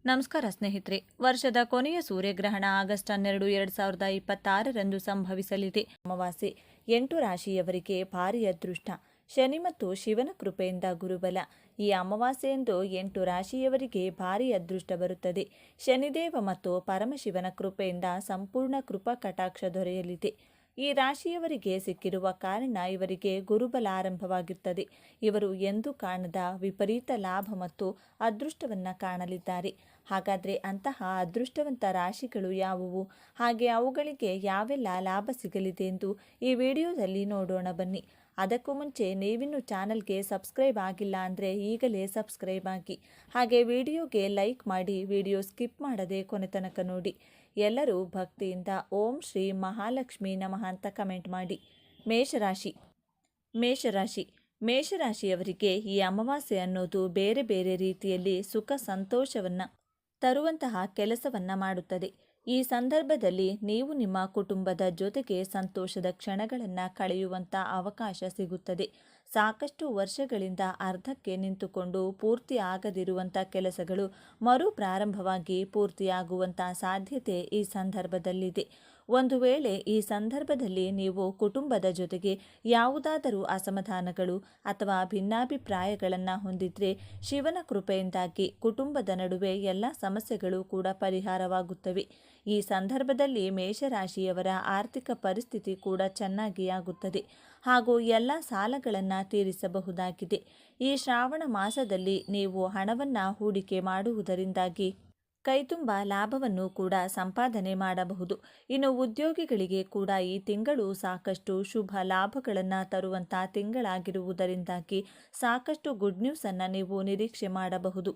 ನಮಸ್ಕಾರ ಸ್ನೇಹಿತರೆ. ವರ್ಷದ ಕೊನೆಯ ಸೂರ್ಯಗ್ರಹಣ ಆಗಸ್ಟ್ 12, 2026ರಂದು ಸಂಭವಿಸಲಿದೆ. ಅಮಾವಾಸ್ಯೆ 8 ರಾಶಿಯವರಿಗೆ ಭಾರಿ ಅದೃಷ್ಟ. ಶನಿ ಮತ್ತು ಶಿವನ ಕೃಪೆಯಿಂದ ಗುರುಬಲ. ಈ ಅಮಾವಾಸ್ಯೆಯಂದು 8 ರಾಶಿಯವರಿಗೆ ಭಾರಿ ಅದೃಷ್ಟ ಬರುತ್ತದೆ. ಶನಿದೇವ ಮತ್ತು ಪರಮಶಿವನ ಕೃಪೆಯಿಂದ ಸಂಪೂರ್ಣ ಕೃಪಾ ಕಟಾಕ್ಷ ದೊರೆಯಲಿದೆ. ಈ ರಾಶಿಯವರಿಗೆ ಸಿಕ್ಕಿರುವ ಕಾರಣ ಇವರಿಗೆ ಗುರುಬಲ ಆರಂಭವಾಗಿರುತ್ತದೆ. ಇವರು ಎಂದೂ ಕಾಣದ ವಿಪರೀತ ಲಾಭ ಮತ್ತು ಅದೃಷ್ಟವನ್ನು ಕಾಣಲಿದ್ದಾರೆ. ಹಾಗಾದರೆ ಅಂತಹ ಅದೃಷ್ಟವಂತ ರಾಶಿಗಳು ಯಾವುವು, ಹಾಗೆ ಅವುಗಳಿಗೆ ಯಾವೆಲ್ಲ ಲಾಭ ಸಿಗಲಿದೆ ಎಂದು ಈ ವಿಡಿಯೋದಲ್ಲಿ ನೋಡೋಣ ಬನ್ನಿ. ಅದಕ್ಕೂ ಮುಂಚೆ ನೀವಿನ್ನೂ ಚಾನಲ್ಗೆ ಸಬ್ಸ್ಕ್ರೈಬ್ ಆಗಿಲ್ಲ ಅಂದರೆ ಈಗಲೇ ಸಬ್ಸ್ಕ್ರೈಬ್ ಆಗಿ, ಹಾಗೆ ವಿಡಿಯೋಗೆ ಲೈಕ್ ಮಾಡಿ, ವಿಡಿಯೋ ಸ್ಕಿಪ್ ಮಾಡದೆ ಕೊನೆ ತನಕ ನೋಡಿ. ಎಲ್ಲರೂ ಭಕ್ತಿಯಿಂದ ಓಂ ಶ್ರೀ ಮಹಾಲಕ್ಷ್ಮಿ ನಮಃ ಅಂತ ಕಮೆಂಟ್ ಮಾಡಿ. ಮೇಷರಾಶಿಯವರಿಗೆ ಈ ಅಮಾವಾಸ್ಯೆ ಅನ್ನೋದು ಬೇರೆ ಬೇರೆ ರೀತಿಯಲ್ಲಿ ಸುಖ ಸಂತೋಷವನ್ನು ತರುವಂತಹ ಕೆಲಸವನ್ನು ಮಾಡುತ್ತದೆ. ಈ ಸಂದರ್ಭದಲ್ಲಿ ನೀವು ನಿಮ್ಮ ಕುಟುಂಬದ ಜೊತೆಗೆ ಸಂತೋಷದ ಕ್ಷಣಗಳನ್ನು ಕಳೆಯುವಂಥ ಅವಕಾಶ ಸಿಗುತ್ತದೆ. ಸಾಕಷ್ಟು ವರ್ಷಗಳಿಂದ ಅರ್ಧಕ್ಕೆ ನಿಂತುಕೊಂಡು ಪೂರ್ತಿ ಆಗದಿರುವಂಥ ಕೆಲಸಗಳು ಮರು ಪ್ರಾರಂಭವಾಗಿ ಪೂರ್ತಿಯಾಗುವಂಥ ಸಾಧ್ಯತೆ ಈ ಸಂದರ್ಭದಲ್ಲಿದೆ. ಒಂದು ವೇಳೆ ಈ ಸಂದರ್ಭದಲ್ಲಿ ನೀವು ಕುಟುಂಬದ ಜೊತೆಗೆ ಯಾವುದಾದರೂ ಅಸಮಾಧಾನಗಳು ಅಥವಾ ಭಿನ್ನಾಭಿಪ್ರಾಯಗಳನ್ನು ಹೊಂದಿದ್ರೆ ಶಿವನ ಕೃಪೆಯಿಂದಾಗಿ ಕುಟುಂಬದ ನಡುವೆ ಎಲ್ಲ ಸಮಸ್ಯೆಗಳು ಕೂಡ ಪರಿಹಾರವಾಗುತ್ತವೆ. ಈ ಸಂದರ್ಭದಲ್ಲಿ ಮೇಷರಾಶಿಯವರ ಆರ್ಥಿಕ ಪರಿಸ್ಥಿತಿ ಕೂಡ ಚೆನ್ನಾಗಿ ಆಗುತ್ತದೆ ಹಾಗೂ ಎಲ್ಲ ಸಾಲಗಳನ್ನು ತೀರಿಸಬಹುದಾಗಿದೆ. ಈ ಶ್ರಾವಣ ಮಾಸದಲ್ಲಿ ನೀವು ಹಣವನ್ನು ಹೂಡಿಕೆ ಮಾಡುವುದರಿಂದಾಗಿ ಕೈತುಂಬ ಲಾಭವನ್ನು ಕೂಡ ಸಂಪಾದನೆ ಮಾಡಬಹುದು. ಇನ್ನು ಉದ್ಯೋಗಿಗಳಿಗೆ ಕೂಡ ಈ ತಿಂಗಳು ಸಾಕಷ್ಟು ಶುಭ ಲಾಭಗಳನ್ನು ತರುವಂಥ ತಿಂಗಳಾಗಿರುವುದರಿಂದಾಗಿ ಸಾಕಷ್ಟು ಗುಡ್ ನ್ಯೂಸನ್ನು ನೀವು ನಿರೀಕ್ಷೆ ಮಾಡಬಹುದು.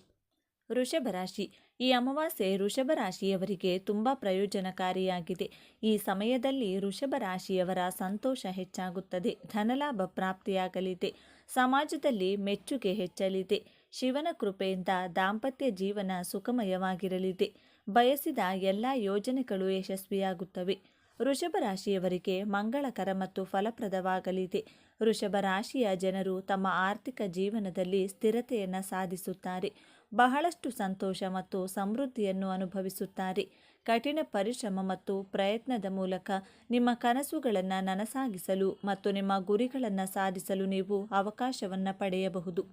ವೃಷಭ ರಾಶಿ. ಈ ಅಮಾವಾಸ್ಯೆ ವೃಷಭ ರಾಶಿಯವರಿಗೆ ತುಂಬ ಪ್ರಯೋಜನಕಾರಿಯಾಗಿದೆ. ಈ ಸಮಯದಲ್ಲಿ ವೃಷಭ ರಾಶಿಯವರ ಸಂತೋಷ ಹೆಚ್ಚಾಗುತ್ತದೆ, ಧನಲಾಭ ಪ್ರಾಪ್ತಿಯಾಗಲಿದೆ, ಸಮಾಜದಲ್ಲಿ ಮೆಚ್ಚುಗೆ ಹೆಚ್ಚಲಿದೆ. ಶಿವನ ಕೃಪೆಯಿಂದ ದಾಂಪತ್ಯ ಜೀವನ ಸುಖಮಯವಾಗಿರಲಿದೆ. ಬಯಸಿದ ಎಲ್ಲ ಯೋಜನೆಗಳು ಯಶಸ್ವಿಯಾಗುತ್ತವೆ. ವೃಷಭ ರಾಶಿಯವರಿಗೆ ಮಂಗಳಕರ ಮತ್ತು ಫಲಪ್ರದವಾಗಲಿದೆ. ವೃಷಭ ರಾಶಿಯ ಜನರು ತಮ್ಮ ಆರ್ಥಿಕ ಜೀವನದಲ್ಲಿ ಸ್ಥಿರತೆಯನ್ನು ಸಾಧಿಸುತ್ತಾರೆ. ಬಹಳಷ್ಟು ಸಂತೋಷ ಮತ್ತು ಸಮೃದ್ಧಿಯನ್ನು ಅನುಭವಿಸುತ್ತಾರೆ. ಕಠಿಣ ಪರಿಶ್ರಮ ಮತ್ತು ಪ್ರಯತ್ನದ ಮೂಲಕ ನಿಮ್ಮ ಕನಸುಗಳನ್ನು ನನಸಾಗಿಸಲು ಮತ್ತು ನಿಮ್ಮ ಗುರಿಗಳನ್ನು ಸಾಧಿಸಲು ನೀವು ಅವಕಾಶವನ್ನು ಪಡೆಯಬಹುದು.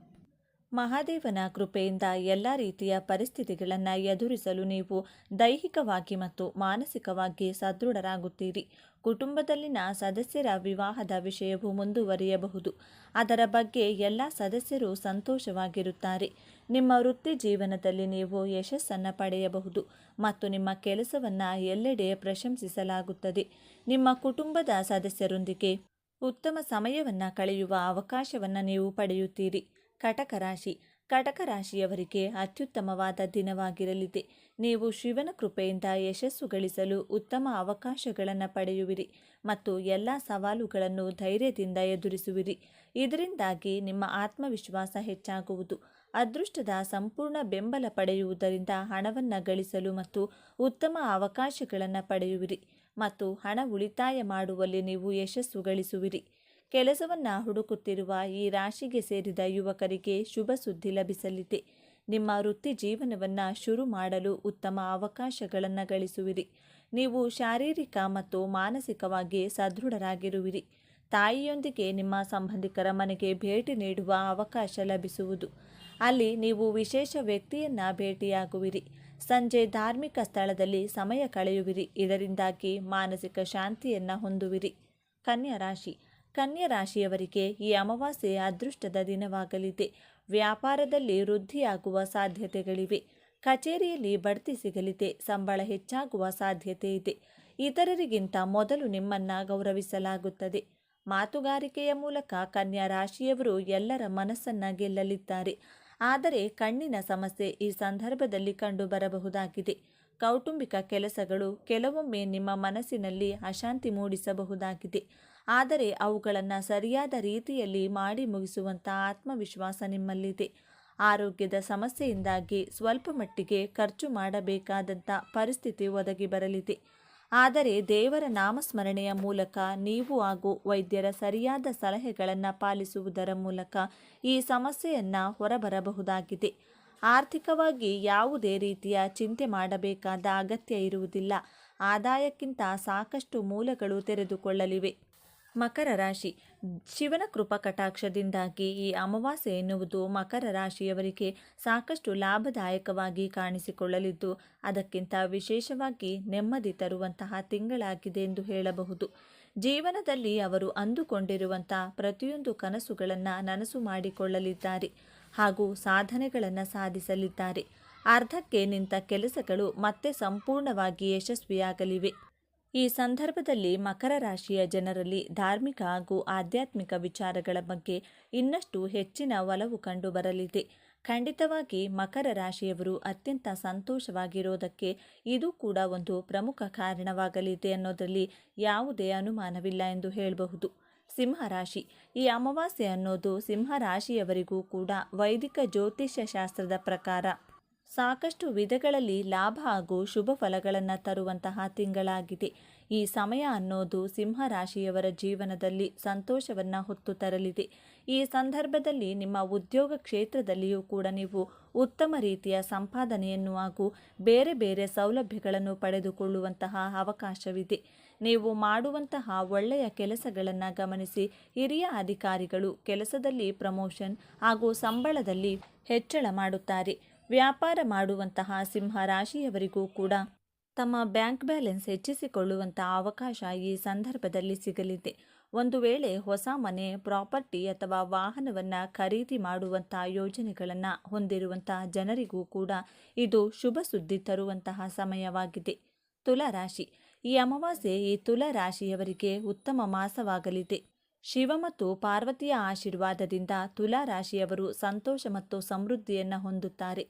ಮಹಾದೇವನ ಕೃಪೆಯಿಂದ ಎಲ್ಲ ರೀತಿಯ ಪರಿಸ್ಥಿತಿಗಳನ್ನು ಎದುರಿಸಲು ನೀವು ದೈಹಿಕವಾಗಿ ಮತ್ತು ಮಾನಸಿಕವಾಗಿ ಸದೃಢರಾಗುತ್ತೀರಿ. ಕುಟುಂಬದಲ್ಲಿನ ಸದಸ್ಯರ ವಿವಾಹದ ವಿಷಯವು ಮುಂದುವರಿಯಬಹುದು. ಅದರ ಬಗ್ಗೆ ಎಲ್ಲ ಸದಸ್ಯರು ಸಂತೋಷವಾಗಿರುತ್ತಾರೆ. ನಿಮ್ಮ ವೃತ್ತಿ ಜೀವನದಲ್ಲಿ ನೀವು ಯಶಸ್ಸನ್ನು ಪಡೆಯಬಹುದು ಮತ್ತು ನಿಮ್ಮ ಕೆಲಸವನ್ನು ಎಲ್ಲೆಡೆ ಪ್ರಶಂಸಿಸಲಾಗುತ್ತದೆ. ನಿಮ್ಮ ಕುಟುಂಬದ ಸದಸ್ಯರೊಂದಿಗೆ ಉತ್ತಮ ಸಮಯವನ್ನು ಕಳೆಯುವ ಅವಕಾಶವನ್ನು ನೀವು ಪಡೆಯುತ್ತೀರಿ. ಕಟಕ ರಾಶಿಯವರಿಗೆ ಅತ್ಯುತ್ತಮವಾದ ದಿನವಾಗಿರಲಿದೆ. ನೀವು ಶಿವನ ಕೃಪೆಯಿಂದ ಯಶಸ್ಸು ಗಳಿಸಲು ಉತ್ತಮ ಅವಕಾಶಗಳನ್ನು ಪಡೆಯುವಿರಿ ಮತ್ತು ಎಲ್ಲ ಸವಾಲುಗಳನ್ನು ಧೈರ್ಯದಿಂದ ಎದುರಿಸುವಿರಿ. ಇದರಿಂದಾಗಿ ನಿಮ್ಮ ಆತ್ಮವಿಶ್ವಾಸ ಹೆಚ್ಚಾಗುವುದು. ಅದೃಷ್ಟದ ಸಂಪೂರ್ಣ ಬೆಂಬಲ ಪಡೆಯುವುದರಿಂದ ಹಣವನ್ನು ಗಳಿಸಲು ಮತ್ತು ಉತ್ತಮ ಅವಕಾಶಗಳನ್ನು ಪಡೆಯುವಿರಿ ಮತ್ತು ಹಣ ಉಳಿತಾಯ ಮಾಡುವಲ್ಲಿ ನೀವು ಯಶಸ್ಸು ಗಳಿಸುವಿರಿ. ಕೆಲಸವನ್ನು ಹುಡುಕುತ್ತಿರುವ ಈ ರಾಶಿಗೆ ಸೇರಿದ ಯುವಕರಿಗೆ ಶುಭ ಸುದ್ದಿ ಲಭಿಸಲಿದೆ. ನಿಮ್ಮ ವೃತ್ತಿ ಜೀವನವನ್ನು ಶುರು ಮಾಡಲು ಉತ್ತಮ ಅವಕಾಶಗಳನ್ನು ಗಳಿಸುವಿರಿ. ನೀವು ಶಾರೀರಿಕ ಮತ್ತು ಮಾನಸಿಕವಾಗಿ ಸದೃಢರಾಗಿರುವಿರಿ. ತಾಯಿಯೊಂದಿಗೆ ನಿಮ್ಮ ಸಂಬಂಧಿಕರ ಮನೆಗೆ ಭೇಟಿ ನೀಡುವ ಅವಕಾಶ ಲಭಿಸುವುದು. ಅಲ್ಲಿ ನೀವು ವಿಶೇಷ ವ್ಯಕ್ತಿಯನ್ನು ಭೇಟಿಯಾಗುವಿರಿ. ಸಂಜೆ ಧಾರ್ಮಿಕ ಸ್ಥಳದಲ್ಲಿ ಸಮಯ ಕಳೆಯುವಿರಿ. ಇದರಿಂದಾಗಿ ಮಾನಸಿಕ ಶಾಂತಿಯನ್ನು ಹೊಂದುವಿರಿ. ಕನ್ಯಾ ರಾಶಿಯವರಿಗೆ ಈ ಅಮಾವಾಸ್ಯೆ ಅದೃಷ್ಟದ ದಿನವಾಗಲಿದೆ. ವ್ಯಾಪಾರದಲ್ಲಿ ವೃದ್ಧಿಯಾಗುವ ಸಾಧ್ಯತೆಗಳಿವೆ. ಕಚೇರಿಯಲ್ಲಿ ಬಡ್ತಿ ಸಿಗಲಿದೆ. ಸಂಬಳ ಹೆಚ್ಚಾಗುವ ಸಾಧ್ಯತೆ ಇದೆ. ಇತರರಿಗಿಂತ ಮೊದಲು ನಿಮ್ಮನ್ನು ಗೌರವಿಸಲಾಗುತ್ತದೆ. ಮಾತುಗಾರಿಕೆಯ ಮೂಲಕ ಕನ್ಯಾ ರಾಶಿಯವರು ಎಲ್ಲರ ಮನಸ್ಸನ್ನು ಗೆಲ್ಲಲಿದ್ದಾರೆ. ಆದರೆ ಕಣ್ಣಿನ ಸಮಸ್ಯೆ ಈ ಸಂದರ್ಭದಲ್ಲಿ ಕಂಡುಬರಬಹುದಾಗಿದೆ. ಕೌಟುಂಬಿಕ ಕೆಲಸಗಳು ಕೆಲವೊಮ್ಮೆ ನಿಮ್ಮ ಮನಸ್ಸಿನಲ್ಲಿ ಅಶಾಂತಿ ಮೂಡಿಸಬಹುದಾಗಿದೆ. ಆದರೆ ಅವುಗಳನ್ನು ಸರಿಯಾದ ರೀತಿಯಲ್ಲಿ ಮಾಡಿ ಮುಗಿಸುವಂಥ ಆತ್ಮವಿಶ್ವಾಸ ನಿಮ್ಮಲ್ಲಿದೆ. ಆರೋಗ್ಯದ ಸಮಸ್ಯೆಯಿಂದಾಗಿ ಸ್ವಲ್ಪ ಮಟ್ಟಿಗೆ ಖರ್ಚು ಮಾಡಬೇಕಾದಂಥ ಪರಿಸ್ಥಿತಿ ಒದಗಿ ಬರಲಿದೆ. ಆದರೆ ದೇವರ ನಾಮಸ್ಮರಣೆಯ ಮೂಲಕ ನೀವು ಹಾಗೂ ವೈದ್ಯರ ಸರಿಯಾದ ಸಲಹೆಗಳನ್ನು ಪಾಲಿಸುವುದರ ಮೂಲಕ ಈ ಸಮಸ್ಯೆಯನ್ನು ಹೊರಬರಬಹುದಾಗಿದೆ. ಆರ್ಥಿಕವಾಗಿ ಯಾವುದೇ ರೀತಿಯ ಚಿಂತೆ ಮಾಡಬೇಕಾದ ಅಗತ್ಯ ಇರುವುದಿಲ್ಲ. ಆದಾಯಕ್ಕಿಂತ ಸಾಕಷ್ಟು ಮೂಲಗಳು ತೆರೆದುಕೊಳ್ಳಲಿವೆ. ಮಕರ ರಾಶಿ. ಶಿವನ ಕೃಪಾ ಕಟಾಕ್ಷದಿಂದಾಗಿ ಈ ಅಮಾವಾಸ್ಯೆ ಎನ್ನುವುದು ಮಕರ ರಾಶಿಯವರಿಗೆ ಸಾಕಷ್ಟು ಲಾಭದಾಯಕವಾಗಿ ಕಾಣಿಸಿಕೊಳ್ಳಲಿದ್ದು, ಅದಕ್ಕಿಂತ ವಿಶೇಷವಾಗಿ ನೆಮ್ಮದಿ ತರುವಂತಹ ತಿಂಗಳಾಗಿದೆ ಎಂದು ಹೇಳಬಹುದು. ಜೀವನದಲ್ಲಿ ಅವರು ಅಂದುಕೊಂಡಿರುವಂಥ ಪ್ರತಿಯೊಂದು ಕನಸುಗಳನ್ನು ನನಸು ಮಾಡಿಕೊಳ್ಳಲಿದ್ದಾರೆ ಹಾಗೂ ಸಾಧನೆಗಳನ್ನು ಸಾಧಿಸಲಿದ್ದಾರೆ. ಅರ್ಧಕ್ಕೆ ನಿಂತ ಕೆಲಸಗಳು ಮತ್ತೆ ಸಂಪೂರ್ಣವಾಗಿ ಯಶಸ್ವಿಯಾಗಲಿವೆ. ಈ ಸಂದರ್ಭದಲ್ಲಿ ಮಕರ ರಾಶಿಯ ಜನರಲ್ಲಿ ಧಾರ್ಮಿಕ ಹಾಗೂ ಆಧ್ಯಾತ್ಮಿಕ ವಿಚಾರಗಳ ಬಗ್ಗೆ ಇನ್ನಷ್ಟು ಹೆಚ್ಚಿನ ಒಲವು ಕಂಡುಬರಲಿದೆ. ಖಂಡಿತವಾಗಿ ಮಕರ ರಾಶಿಯವರು ಅತ್ಯಂತ ಸಂತೋಷವಾಗಿರೋದಕ್ಕೆ ಇದು ಕೂಡ ಒಂದು ಪ್ರಮುಖ ಕಾರಣವಾಗಲಿದೆ ಅನ್ನೋದರಲ್ಲಿ ಯಾವುದೇ ಅನುಮಾನವಿಲ್ಲ ಎಂದು ಹೇಳಬಹುದು. ಸಿಂಹರಾಶಿ. ಈ ಅಮಾವಾಸ್ಯೆ ಅನ್ನೋದು ಸಿಂಹರಾಶಿಯವರಿಗೂ ಕೂಡ ವೈದಿಕ ಜ್ಯೋತಿಷ್ಯ ಶಾಸ್ತ್ರದ ಪ್ರಕಾರ ಸಾಕಷ್ಟು ವಿಧಗಳಲ್ಲಿ ಲಾಭ ಹಾಗೂ ಶುಭ ಫಲಗಳನ್ನು ತರುವಂತಹ ತಿಂಗಳಾಗಿದೆ. ಈ ಸಮಯ ಅನ್ನೋದು ಸಿಂಹರಾಶಿಯವರ ಜೀವನದಲ್ಲಿ ಸಂತೋಷವನ್ನು ಹೊತ್ತು ತರಲಿದೆ. ಈ ಸಂದರ್ಭದಲ್ಲಿ ನಿಮ್ಮ ಉದ್ಯೋಗ ಕ್ಷೇತ್ರದಲ್ಲಿಯೂ ಕೂಡ ನೀವು ಉತ್ತಮ ರೀತಿಯ ಸಂಪಾದನೆಯನ್ನು ಹಾಗೂ ಬೇರೆ ಬೇರೆ ಸೌಲಭ್ಯಗಳನ್ನು ಪಡೆದುಕೊಳ್ಳುವಂತಹ ಅವಕಾಶವಿದೆ. ನೀವು ಮಾಡುವಂತಹ ಒಳ್ಳೆಯ ಕೆಲಸಗಳನ್ನು ಗಮನಿಸಿ ಹಿರಿಯ ಅಧಿಕಾರಿಗಳು ಕೆಲಸದಲ್ಲಿ ಪ್ರಮೋಷನ್ ಹಾಗೂ ಸಂಬಳದಲ್ಲಿ ಹೆಚ್ಚಳ ಮಾಡುತ್ತಾರೆ. ವ್ಯಾಪಾರ ಮಾಡುವಂತಹ ಸಿಂಹ ರಾಶಿಯವರಿಗೂ ಕೂಡ ತಮ್ಮ ಬ್ಯಾಂಕ್ ಬ್ಯಾಲೆನ್ಸ್ ಹೆಚ್ಚಿಸಿಕೊಳ್ಳುವಂತಹ ಅವಕಾಶ ಈ ಸಂದರ್ಭದಲ್ಲಿ ಸಿಗಲಿದೆ. ಒಂದು ವೇಳೆ ಹೊಸ ಮನೆ, ಪ್ರಾಪರ್ಟಿ ಅಥವಾ ವಾಹನವನ್ನು ಖರೀದಿ ಮಾಡುವಂತಹ ಯೋಜನೆಗಳನ್ನು ಹೊಂದಿರುವಂತಹ ಜನರಿಗೂ ಕೂಡ ಇದು ಶುಭ ಸುದ್ದಿ ತರುವಂತಹ ಸಮಯವಾಗಿದೆ. ತುಲಾ ರಾಶಿ. ಈ ಅಮಾವಾಸ್ಯೆ ಈ ತುಲಾ ರಾಶಿಯವರಿಗೆ ಉತ್ತಮ ಮಾಸವಾಗಲಿದೆ. ಶಿವ ಮತ್ತು ಪಾರ್ವತಿಯ ಆಶೀರ್ವಾದದಿಂದ ತುಲಾ ರಾಶಿಯವರು ಸಂತೋಷ ಮತ್ತು ಸಮೃದ್ಧಿಯನ್ನು ಹೊಂದುತ್ತಾರೆ.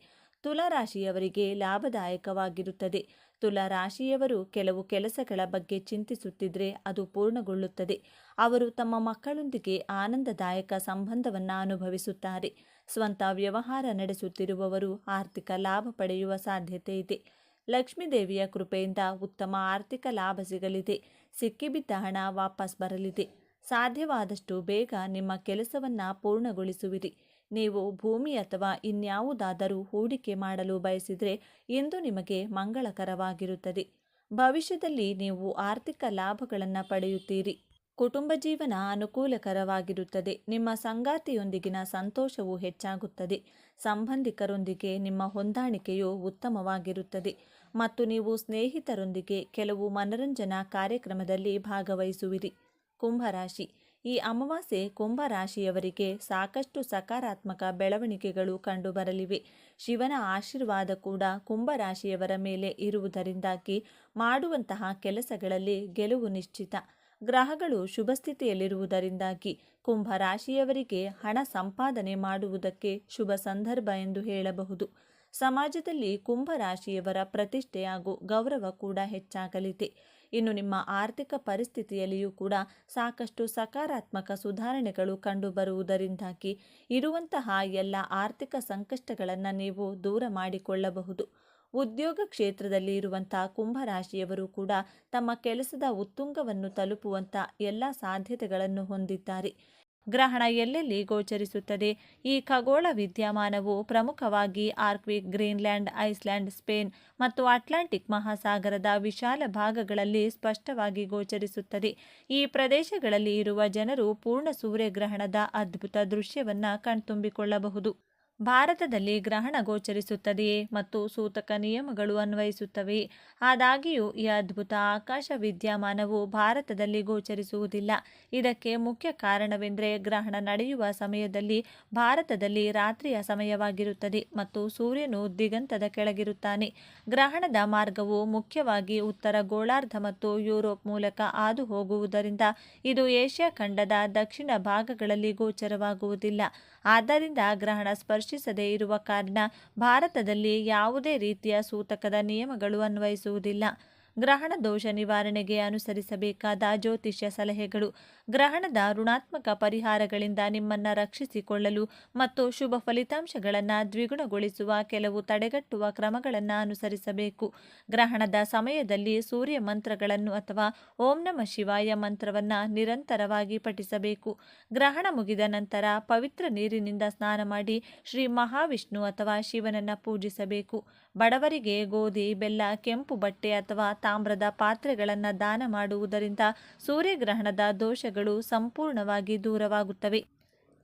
ತುಲಾ ರಾಶಿಯವರಿಗೆ ಲಾಭದಾಯಕವಾಗಿರುತ್ತದೆ. ತುಲಾ ರಾಶಿಯವರು ಕೆಲವು ಕೆಲಸಗಳ ಬಗ್ಗೆ ಚಿಂತಿಸುತ್ತಿದ್ದರೆ ಅದು ಪೂರ್ಣಗೊಳ್ಳುತ್ತದೆ. ಅವರು ತಮ್ಮ ಮಕ್ಕಳೊಂದಿಗೆ ಆನಂದದಾಯಕ ಸಂಬಂಧವನ್ನು ಅನುಭವಿಸುತ್ತಾರೆ. ಸ್ವಂತ ವ್ಯವಹಾರ ನಡೆಸುತ್ತಿರುವವರು ಆರ್ಥಿಕ ಲಾಭ ಪಡೆಯುವ ಸಾಧ್ಯತೆ ಇದೆ. ಲಕ್ಷ್ಮೀದೇವಿಯ ಕೃಪೆಯಿಂದ ಉತ್ತಮ ಆರ್ಥಿಕ ಲಾಭ ಸಿಗಲಿದೆ. ಸಿಕ್ಕಿಬಿದ್ದ ಹಣ ವಾಪಸ್ ಬರಲಿದೆ. ಸಾಧ್ಯವಾದಷ್ಟು ಬೇಗ ನಿಮ್ಮ ಕೆಲಸವನ್ನು ಪೂರ್ಣಗೊಳಿಸುವಿರಿ. ನೀವು ಭೂಮಿ ಅಥವಾ ಇನ್ಯಾವುದಾದರೂ ಹೂಡಿಕೆ ಮಾಡಲು ಬಯಸಿದರೆ ಇಂದು ನಿಮಗೆ ಮಂಗಳಕರವಾಗಿರುತ್ತದೆ. ಭವಿಷ್ಯದಲ್ಲಿ ನೀವು ಆರ್ಥಿಕ ಲಾಭಗಳನ್ನು ಪಡೆಯುತ್ತೀರಿ. ಕುಟುಂಬ ಜೀವನ ಅನುಕೂಲಕರವಾಗಿರುತ್ತದೆ. ನಿಮ್ಮ ಸಂಗಾತಿಯೊಂದಿಗಿನ ಸಂತೋಷವು ಹೆಚ್ಚಾಗುತ್ತದೆ. ಸಂಬಂಧಿಕರೊಂದಿಗೆ ನಿಮ್ಮ ಹೊಂದಾಣಿಕೆಯು ಉತ್ತಮವಾಗಿರುತ್ತದೆ ಮತ್ತು ನೀವು ಸ್ನೇಹಿತರೊಂದಿಗೆ ಕೆಲವು ಮನರಂಜನಾ ಕಾರ್ಯಕ್ರಮದಲ್ಲಿ ಭಾಗವಹಿಸುವಿರಿ. ಕುಂಭರಾಶಿ. ಈ ಅಮಾವಾಸ್ಯೆ ಕುಂಭರಾಶಿಯವರಿಗೆ ಸಾಕಷ್ಟು ಸಕಾರಾತ್ಮಕ ಬೆಳವಣಿಗೆಗಳು ಕಂಡುಬರಲಿವೆ. ಶಿವನ ಆಶೀರ್ವಾದ ಕೂಡ ಕುಂಭರಾಶಿಯವರ ಮೇಲೆ ಇರುವುದರಿಂದಾಗಿ ಮಾಡುವಂತಹ ಕೆಲಸಗಳಲ್ಲಿ ಗೆಲುವು ನಿಶ್ಚಿತ. ಗ್ರಹಗಳು ಶುಭ ಸ್ಥಿತಿಯಲ್ಲಿರುವುದರಿಂದಾಗಿ ಕುಂಭರಾಶಿಯವರಿಗೆ ಹಣ ಸಂಪಾದನೆ ಮಾಡುವುದಕ್ಕೆ ಶುಭ ಸಂದರ್ಭ ಎಂದು ಹೇಳಬಹುದು. ಸಮಾಜದಲ್ಲಿ ಕುಂಭರಾಶಿಯವರ ಪ್ರತಿಷ್ಠೆ ಹಾಗೂ ಗೌರವ ಕೂಡ ಹೆಚ್ಚಾಗಲಿದೆ. ಇನ್ನು ನಿಮ್ಮ ಆರ್ಥಿಕ ಪರಿಸ್ಥಿತಿಯಲ್ಲಿಯೂ ಕೂಡ ಸಾಕಷ್ಟು ಸಕಾರಾತ್ಮಕ ಸುಧಾರಣೆಗಳು ಕಂಡುಬರುವುದರಿಂದಾಗಿ ಇರುವಂತಹ ಎಲ್ಲ ಆರ್ಥಿಕ ಸಂಕಷ್ಟಗಳನ್ನು ನೀವು ದೂರ ಮಾಡಿಕೊಳ್ಳಬಹುದು. ಉದ್ಯೋಗ ಕ್ಷೇತ್ರದಲ್ಲಿ ಇರುವಂತಹ ಕುಂಭರಾಶಿಯವರು ಕೂಡ ತಮ್ಮ ಕೆಲಸದ ಉತ್ತುಂಗವನ್ನು ತಲುಪುವಂಥ ಎಲ್ಲ ಸಾಧ್ಯತೆಗಳನ್ನು ಹೊಂದಿದ್ದಾರೆ. ಗ್ರಹಣ ಎಲ್ಲೆಲ್ಲಿ ಗೋಚರಿಸುತ್ತದೆ? ಈ ಖಗೋಳ ವಿದ್ಯಮಾನವು ಪ್ರಮುಖವಾಗಿ ಆರ್ಕ್ಟಿಕ್, ಗ್ರೀನ್ಲ್ಯಾಂಡ್, ಐಸ್ಲ್ಯಾಂಡ್, ಸ್ಪೇನ್ ಮತ್ತು ಅಟ್ಲಾಂಟಿಕ್ ಮಹಾಸಾಗರದ ವಿಶಾಲ ಭಾಗಗಳಲ್ಲಿ ಸ್ಪಷ್ಟವಾಗಿ ಗೋಚರಿಸುತ್ತದೆ. ಈ ಪ್ರದೇಶಗಳಲ್ಲಿ ಇರುವ ಜನರು ಪೂರ್ಣ ಸೂರ್ಯಗ್ರಹಣದ ಅದ್ಭುತ ದೃಶ್ಯವನ್ನು ಕಣ್ತುಂಬಿಕೊಳ್ಳಬಹುದು. ಭಾರತದಲ್ಲಿ ಗ್ರಹಣ ಗೋಚರಿಸುತ್ತದೆಯೇ ಮತ್ತು ಸೂತಕ ನಿಯಮಗಳು ಅನ್ವಯಿಸುತ್ತವೆಯೇ? ಆದಾಗ್ಯೂ ಈ ಅದ್ಭುತ ಆಕಾಶ ವಿದ್ಯಮಾನವು ಭಾರತದಲ್ಲಿ ಗೋಚರಿಸುವುದಿಲ್ಲ. ಇದಕ್ಕೆ ಮುಖ್ಯ ಕಾರಣವೆಂದರೆ ಗ್ರಹಣ ನಡೆಯುವ ಸಮಯದಲ್ಲಿ ಭಾರತದಲ್ಲಿ ರಾತ್ರಿಯ ಸಮಯವಾಗಿರುತ್ತದೆ ಮತ್ತು ಸೂರ್ಯನು ದಿಗಂತದ ಕೆಳಗಿರುತ್ತಾನೆ. ಗ್ರಹಣದ ಮಾರ್ಗವು ಮುಖ್ಯವಾಗಿ ಉತ್ತರ ಗೋಳಾರ್ಧ ಮತ್ತು ಯುರೋಪ್ ಮೂಲಕ ಹಾದು ಹೋಗುವುದರಿಂದ ಇದು ಏಷ್ಯಾ ಖಂಡದ ದಕ್ಷಿಣ ಭಾಗಗಳಲ್ಲಿ ಗೋಚರವಾಗುವುದಿಲ್ಲ. ಆದ್ದರಿಂದ ಗ್ರಹಣ ಸ್ಪರ್ಶಿಸದೇ ಇರುವ ಕಾರಣ ಭಾರತದಲ್ಲಿ ಯಾವುದೇ ರೀತಿಯ ಸೂತಕದ ನಿಯಮಗಳು ಅನ್ವಯಿಸುವುದಿಲ್ಲ. ಗ್ರಹಣ ದೋಷ ನಿವಾರಣೆಗೆ ಅನುಸರಿಸಬೇಕಾದ ಜ್ಯೋತಿಷ್ಯ ಸಲಹೆಗಳು. ಗ್ರಹಣದ ಋಣಾತ್ಮಕ ಪರಿಹಾರಗಳಿಂದ ನಿಮ್ಮನ್ನು ರಕ್ಷಿಸಿಕೊಳ್ಳಲು ಮತ್ತು ಶುಭ ಫಲಿತಾಂಶಗಳನ್ನು ದ್ವಿಗುಣಗೊಳಿಸುವ ಕೆಲವು ತಡೆಗಟ್ಟುವ ಕ್ರಮಗಳನ್ನು ಅನುಸರಿಸಬೇಕು. ಗ್ರಹಣದ ಸಮಯದಲ್ಲಿ ಸೂರ್ಯ ಮಂತ್ರಗಳನ್ನು ಅಥವಾ ಓಂ ನಮಃ ಶಿವಾಯ ಮಂತ್ರವನ್ನು ನಿರಂತರವಾಗಿ ಪಠಿಸಬೇಕು. ಗ್ರಹಣ ಮುಗಿದ ನಂತರ ಪವಿತ್ರ ನೀರಿನಿಂದ ಸ್ನಾನ ಮಾಡಿ ಶ್ರೀ ಮಹಾವಿಷ್ಣು ಅಥವಾ ಶಿವನನ್ನು ಪೂಜಿಸಬೇಕು. ಬಡವರಿಗೆ ಗೋಧಿ, ಬೆಲ್ಲ, ಕೆಂಪು ಬಟ್ಟೆ ಅಥವಾ ತಾಮ್ರದ ಪಾತ್ರೆಗಳನ್ನು ದಾನ ಮಾಡುವುದರಿಂದ ಸೂರ್ಯಗ್ರಹಣದ ದೋಷಗಳು ಸಂಪೂರ್ಣವಾಗಿ ದೂರವಾಗುತ್ತವೆ.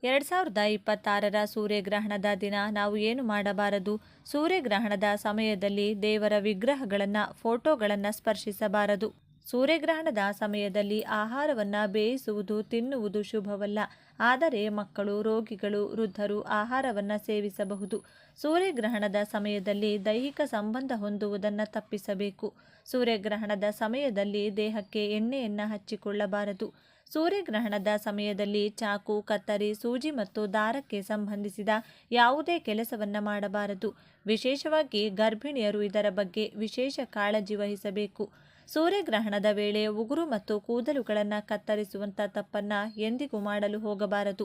2026ರ ಸೂರ್ಯಗ್ರಹಣದ ದಿನ ನಾವು ಏನು ಮಾಡಬಾರದು? ಸೂರ್ಯಗ್ರಹಣದ ಸಮಯದಲ್ಲಿ ದೇವರ ವಿಗ್ರಹಗಳನ್ನು, ಫೋಟೋಗಳನ್ನು ಸ್ಪರ್ಶಿಸಬಾರದು. ಸೂರ್ಯಗ್ರಹಣದ ಸಮಯದಲ್ಲಿ ಆಹಾರವನ್ನು ಬೇಯಿಸುವುದು, ತಿನ್ನುವುದು ಶುಭವಲ್ಲ. ಆದರೆ ಮಕ್ಕಳು, ರೋಗಿಗಳು, ವೃದ್ಧರು ಆಹಾರವನ್ನು ಸೇವಿಸಬಹುದು. ಸೂರ್ಯಗ್ರಹಣದ ಸಮಯದಲ್ಲಿ ದೈಹಿಕ ಸಂಬಂಧ ಹೊಂದುವುದನ್ನು ತಪ್ಪಿಸಬೇಕು. ಸೂರ್ಯಗ್ರಹಣದ ಸಮಯದಲ್ಲಿ ದೇಹಕ್ಕೆ ಎಣ್ಣೆಯನ್ನು ಹಚ್ಚಿಕೊಳ್ಳಬಾರದು. ಸೂರ್ಯಗ್ರಹಣದ ಸಮಯದಲ್ಲಿ ಚಾಕು, ಕತ್ತರಿ, ಸೂಜಿ ಮತ್ತು ದಾರಕ್ಕೆ ಸಂಬಂಧಿಸಿದ ಯಾವುದೇ ಕೆಲಸವನ್ನು ಮಾಡಬಾರದು. ವಿಶೇಷವಾಗಿ ಗರ್ಭಿಣಿಯರು ಇದರ ಬಗ್ಗೆ ವಿಶೇಷ ಕಾಳಜಿ ವಹಿಸಬೇಕು. ಸೂರ್ಯಗ್ರಹಣದ ವೇಳೆ ಉಗುರು ಮತ್ತು ಕೂದಲುಗಳನ್ನು ಕತ್ತರಿಸುವಂಥ ತಪ್ಪನ್ನು ಎಂದಿಗೂ ಮಾಡಲು ಹೋಗಬಾರದು.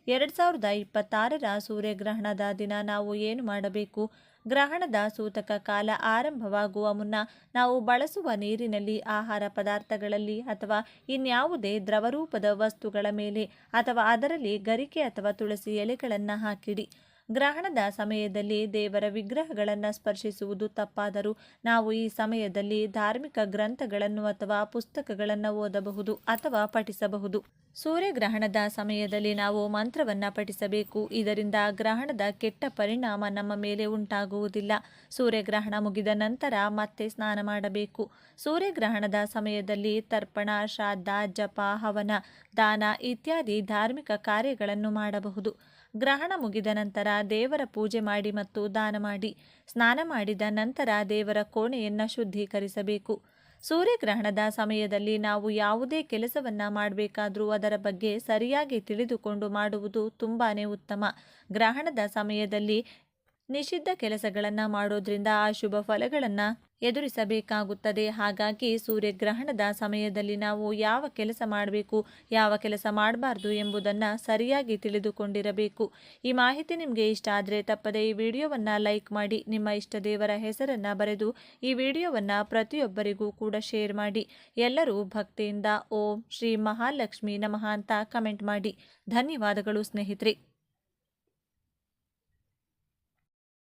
2026ರ ಸೂರ್ಯಗ್ರಹಣದ ದಿನ ನಾವು ಏನು ಮಾಡಬೇಕು? ಗ್ರಹಣದ ಸೂತಕ ಕಾಲ ಆರಂಭವಾಗುವ ಮುನ್ನ ನಾವು ಬಳಸುವ ನೀರಿನಲ್ಲಿ, ಆಹಾರ ಪದಾರ್ಥಗಳಲ್ಲಿ ಅಥವಾ ಇನ್ಯಾವುದೇ ದ್ರವರೂಪದ ವಸ್ತುಗಳ ಮೇಲೆ ಅಥವಾ ಅದರಲ್ಲಿ ಗರಿಕೆ ಅಥವಾ ತುಳಸಿ ಎಲೆಗಳನ್ನು ಹಾಕಿಡಿ. ಗ್ರಹಣದ ಸಮಯದಲ್ಲಿ ದೇವರ ವಿಗ್ರಹಗಳನ್ನು ಸ್ಪರ್ಶಿಸುವುದು ತಪ್ಪಾದರೂ ನಾವು ಈ ಸಮಯದಲ್ಲಿ ಧಾರ್ಮಿಕ ಗ್ರಂಥಗಳನ್ನು ಅಥವಾ ಪುಸ್ತಕಗಳನ್ನು ಓದಬಹುದು ಅಥವಾ ಪಠಿಸಬಹುದು. ಸೂರ್ಯಗ್ರಹಣದ ಸಮಯದಲ್ಲಿ ನಾವು ಮಂತ್ರವನ್ನು ಪಠಿಸಬೇಕು. ಇದರಿಂದ ಗ್ರಹಣದ ಕೆಟ್ಟ ಪರಿಣಾಮ ನಮ್ಮ ಮೇಲೆ ಉಂಟಾಗುವುದಿಲ್ಲ. ಸೂರ್ಯಗ್ರಹಣ ಮುಗಿದ ನಂತರ ಮತ್ತೆ ಸ್ನಾನ ಮಾಡಬೇಕು. ಸೂರ್ಯಗ್ರಹಣದ ಸಮಯದಲ್ಲಿ ತರ್ಪಣ, ಶ್ರಾದ್ದ, ಜಪ, ಹವನ, ದಾನ ಇತ್ಯಾದಿ ಧಾರ್ಮಿಕ ಕಾರ್ಯಗಳನ್ನು ಮಾಡಬಹುದು. ಗ್ರಹಣ ಮುಗಿದ ನಂತರ ದೇವರ ಪೂಜೆ ಮಾಡಿ ಮತ್ತು ದಾನ ಮಾಡಿ. ಸ್ನಾನ ಮಾಡಿದ ನಂತರ ದೇವರ ಕೋಣೆಯನ್ನು ಶುದ್ಧೀಕರಿಸಬೇಕು. ಸೂರ್ಯಗ್ರಹಣದ ಸಮಯದಲ್ಲಿ ನಾವು ಯಾವುದೇ ಕೆಲಸವನ್ನು ಮಾಡಬೇಕಾದರೂ ಅದರ ಬಗ್ಗೆ ಸರಿಯಾಗಿ ತಿಳಿದುಕೊಂಡು ಮಾಡುವುದು ತುಂಬಾನೇ ಉತ್ತಮ. ಗ್ರಹಣದ ಸಮಯದಲ್ಲಿ ನಿಷಿದ್ಧ ಕೆಲಸಗಳನ್ನು ಮಾಡೋದ್ರಿಂದ ಅಶುಭ ಫಲಗಳನ್ನು ಎದುರಿಸಬೇಕಾಗುತ್ತದೆ. ಹಾಗಾಗಿ ಸೂರ್ಯಗ್ರಹಣದ ಸಮಯದಲ್ಲಿ ನಾವು ಯಾವ ಕೆಲಸ ಮಾಡಬೇಕು, ಯಾವ ಕೆಲಸ ಮಾಡಬಾರ್ದು ಎಂಬುದನ್ನು ಸರಿಯಾಗಿ ತಿಳಿದುಕೊಂಡಿರಬೇಕು. ಈ ಮಾಹಿತಿ ನಿಮಗೆ ಇಷ್ಟ ಆದರೆ ತಪ್ಪದೆ ಈ ವಿಡಿಯೋವನ್ನು ಲೈಕ್ ಮಾಡಿ, ನಿಮ್ಮ ಇಷ್ಟ ದೇವರ ಹೆಸರನ್ನು ಬರೆದು ಈ ವಿಡಿಯೋವನ್ನು ಪ್ರತಿಯೊಬ್ಬರಿಗೂ ಕೂಡ ಶೇರ್ ಮಾಡಿ. ಎಲ್ಲರೂ ಭಕ್ತಿಯಿಂದ ಓಂ ಶ್ರೀ ಮಹಾಲಕ್ಷ್ಮಿ ನಮಃ ಅಂತ ಕಮೆಂಟ್ ಮಾಡಿ. ಧನ್ಯವಾದಗಳು ಸ್ನೇಹಿತರೆ.